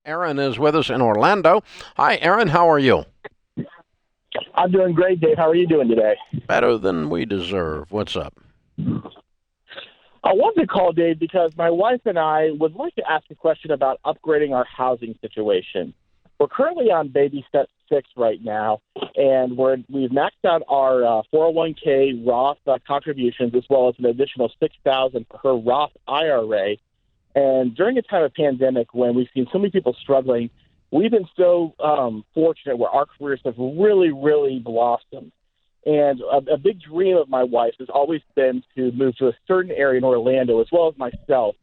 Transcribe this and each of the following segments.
Aaron is with us in Orlando. Hi, Aaron. How are you? I'm doing great, Dave. How are you doing today? Better than we deserve. What's up? I wanted to call Dave because my wife and I would like to ask a question about upgrading our housing situation. We're currently on baby step 6 right now, and we've maxed out our 401k Roth contributions as well as an additional $6,000 for her Roth IRA. And during a time of pandemic when we've seen so many people struggling, we've been so fortunate where our careers have really, really blossomed. And a big dream of my wife's has always been to move to a certain area in Orlando, as well as myself,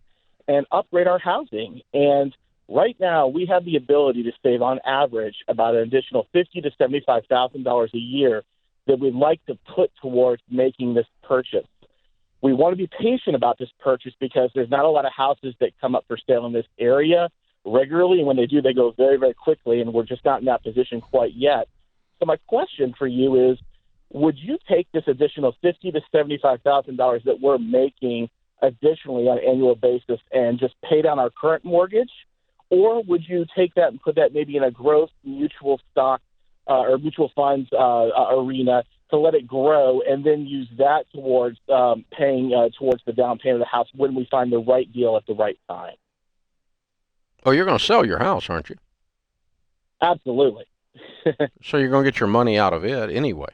and upgrade our housing. And right now, we have the ability to save, on average, about an additional $50,000 to $75,000 a year that we'd like to put towards making this purchase. We want to be patient about this purchase because there's not a lot of houses that come up for sale in this area regularly, and when they do, they go very, very quickly, and we're just not in that position quite yet. So my question for you is, would you take this additional $50,000 to $75,000 that we're making additionally on an annual basis and just pay down our current mortgage, or would you take that and put that maybe in a growth mutual stock or mutual funds arena to let it grow and then use that towards paying towards the down payment of the house when we find the right deal at the right time? Oh, you're going to sell your house, aren't you? Absolutely. So you're going to get your money out of it anyway.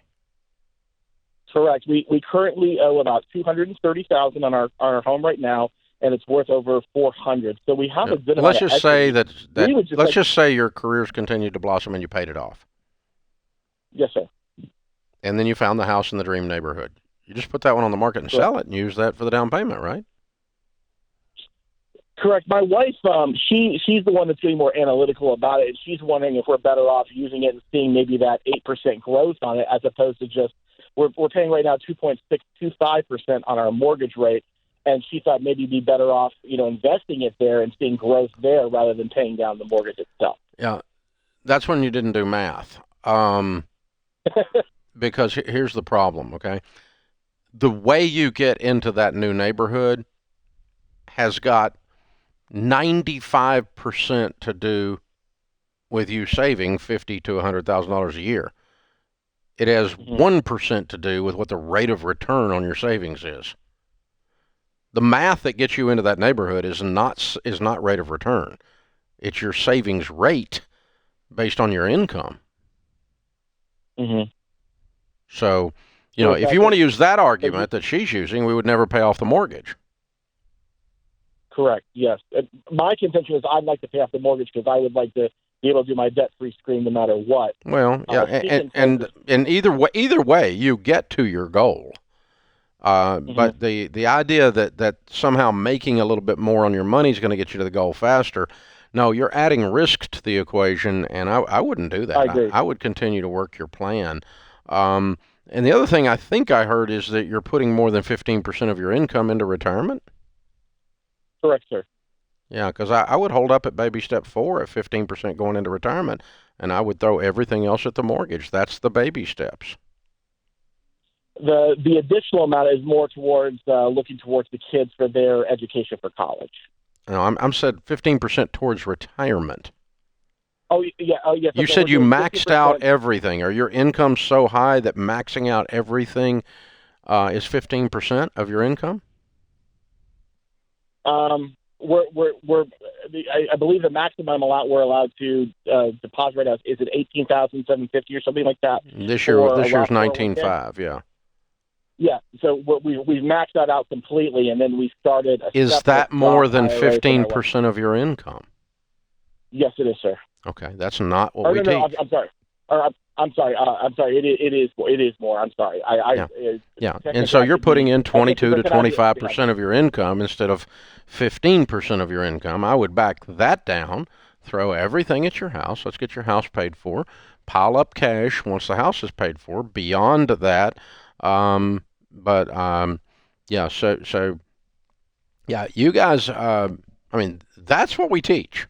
Correct. We currently owe about $230,000 on our home right now, and it's worth over $400,000. So we have a good amount. Let's just say equity. let's just say your careers continued to blossom and you paid it off. Yes, sir. And then you found the house in the dream neighborhood. You just put that one on the market and sell it and use that for the down payment, right? Correct. My wife, she's the one that's getting more analytical about it, and she's wondering if we're better off using it and seeing maybe that 8% growth on it as opposed to just we're paying right now 2.625% on our mortgage rate, and she thought maybe it'd be better off, investing it there and seeing growth there rather than paying down the mortgage itself. Yeah, that's when you didn't do math. Because here's the problem, okay? The way you get into that new neighborhood has got 95% to do with you saving $50,000 to $100,000 a year. It has 1% to do with what the rate of return on your savings is. The math that gets you into that neighborhood is not rate of return. It's your savings rate based on your income. Mm-hmm. So, if you want to use that argument that she's using, we would never pay off the mortgage. Correct. Yes. My contention is I'd like to pay off the mortgage because I would like to be able to do my debt-free screen no matter what. Well, yeah, and either way, you get to your goal. But the idea that somehow making a little bit more on your money is going to get you to the goal faster, no, you're adding risk to the equation, and I wouldn't do that. I agree. I would continue to work your plan. And the other thing I think I heard is that you're putting more than 15% of your income into retirement? Correct, sir. Yeah, because I would hold up at baby step 4 at 15% going into retirement, and I would throw everything else at the mortgage. That's the baby steps. The additional amount is more towards looking towards the kids for their education for college. No, I'm said 15% towards retirement. Oh, yeah. Oh, yes. You said you maxed out everything. Are your income so high that maxing out everything is 15% of your income? I believe the maximum we're allowed to deposit right now is it $18,750 or something like that. This year's $19,500. Yeah. Yeah. So we've maxed that out completely, and then we started. Is that more than 15% of your income? Yes, it is, sir. Okay, that's not what we teach. No, I'm sorry. I'm sorry. It is more. I'm sorry. Yeah. And so you're putting in 22 to 25% of your income instead of 15% of your income. I would back that down, throw everything at your house. Let's get your house paid for. Pile up cash once the house is paid for. Beyond that, yeah. So yeah, you guys. That's what we teach.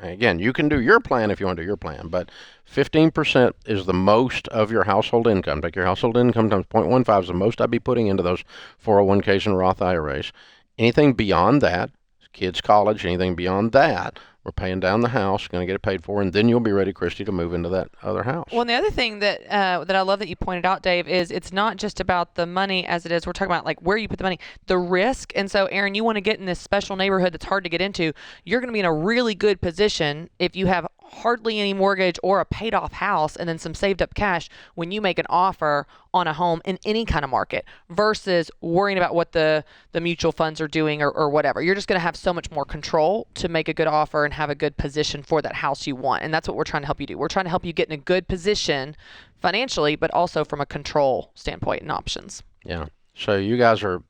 Again, you can do your plan if you want to do your plan, but 15% is the most of your household income. Take your household income times 0.15 is the most I'd be putting into those 401ks and Roth IRAs. Anything beyond that, kids' college, anything beyond that, We're paying down the house, going to get it paid for, and then you'll be ready, Christy, to move into that other house. Well, and the other thing that that I love that you pointed out, Dave, is it's not just about the money as it is. We're talking about like where you put the money, the risk. And so, Aaron, you want to get in this special neighborhood that's hard to get into. You're going to be in a really good position if you have hardly any mortgage or a paid off house and then some saved up cash when you make an offer on a home in any kind of market versus worrying about what the mutual funds are doing or whatever. You're just going to have so much more control to make a good offer and have a good position for that house you want. And that's what we're trying to help you do. We're trying to help you get in a good position financially, but also from a control standpoint and options. Yeah. So you guys are,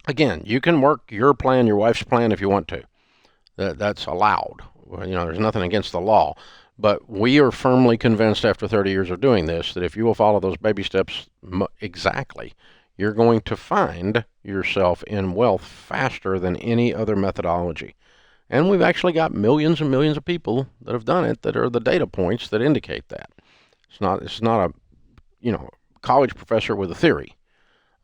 again, you can work your plan, your wife's plan if you want to. That's allowed. There's nothing against the law. But we are firmly convinced after 30 years of doing this that if you will follow those baby steps exactly, you're going to find yourself in wealth faster than any other methodology. And we've actually got millions and millions of people that have done it that are the data points that indicate that. It's not a, college professor with a theory.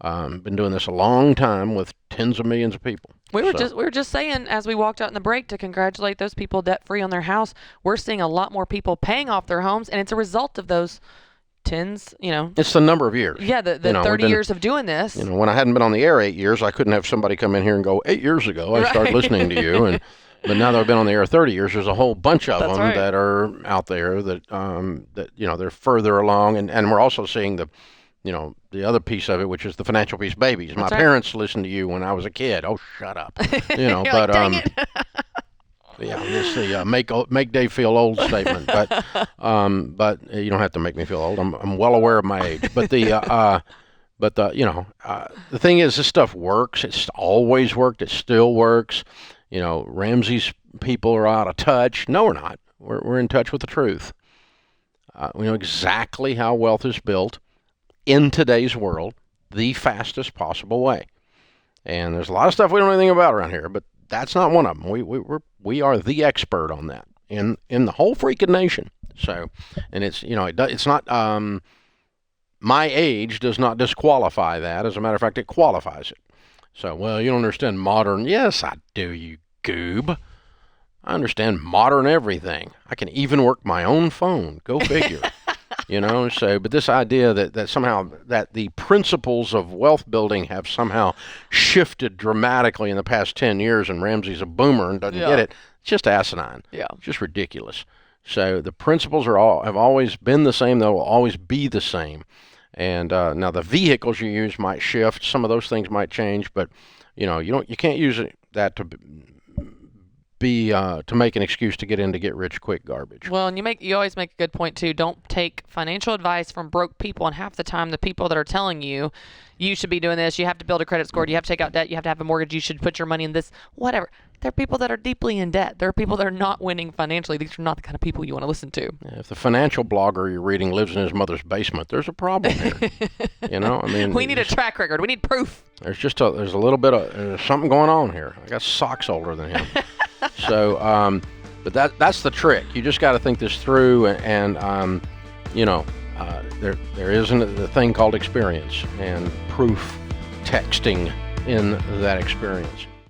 Been doing this a long time with tens of millions of people. We were just saying as we walked out in the break to congratulate those people debt free on their house. We're seeing a lot more people paying off their homes, and it's a result of those tens. It's the number of years. Yeah, the 30 years of doing this. When I hadn't been on the air 8 years, I couldn't have somebody come in here and go, 8 years ago I started listening to you, but now that I've been on the air 30 years, there's a whole bunch of them that are out there that they're further along, and we're also seeing the other piece of it, which is the financial piece, babies. My parents listened to you when I was a kid. Oh, shut up. But dang it. yeah, it's the make Dave feel old statement. But you don't have to make me feel old. I'm well aware of my age. But the thing is, this stuff works. It's always worked. It still works. Ramsey's people are out of touch. No, we're not. We're in touch with the truth. We know exactly how wealth is built in today's world, the fastest possible way. And there's a lot of stuff we don't know anything about around here, but that's not one of them. We are the expert on that in the whole freaking nation. So, and it's it's not my age does not disqualify that. As a matter of fact, it qualifies it. So, well, you don't understand modern. Yes, I do, you goob. I understand modern everything. I can even work my own phone. Go figure. But this idea that somehow that the principles of wealth building have somehow shifted dramatically in the past 10 years and Ramsey's a boomer and doesn't get it, it's just asinine. Yeah. It's just ridiculous. So the principles have always been the same. They will always be the same. And now the vehicles you use might shift. Some of those things might change, but you can't use that to make an excuse to get rich quick garbage. Well, and you always make a good point too. Don't take financial advice from broke people, and half the time the people that are telling you should be doing this, you have to build a credit score, you have to take out debt, you have to have a mortgage, you should put your money in this, whatever. They're people that are deeply in debt. They're people that are not winning financially. These are not the kind of people you want to listen to. If the financial blogger you're reading lives in his mother's basement, there's a problem here. We need a track record. We need proof. There's a little bit of there's something going on here. I got socks older than him. So, but that's the trick. You just got to think this through, and there isn't the thing called experience and proof texting in that experience.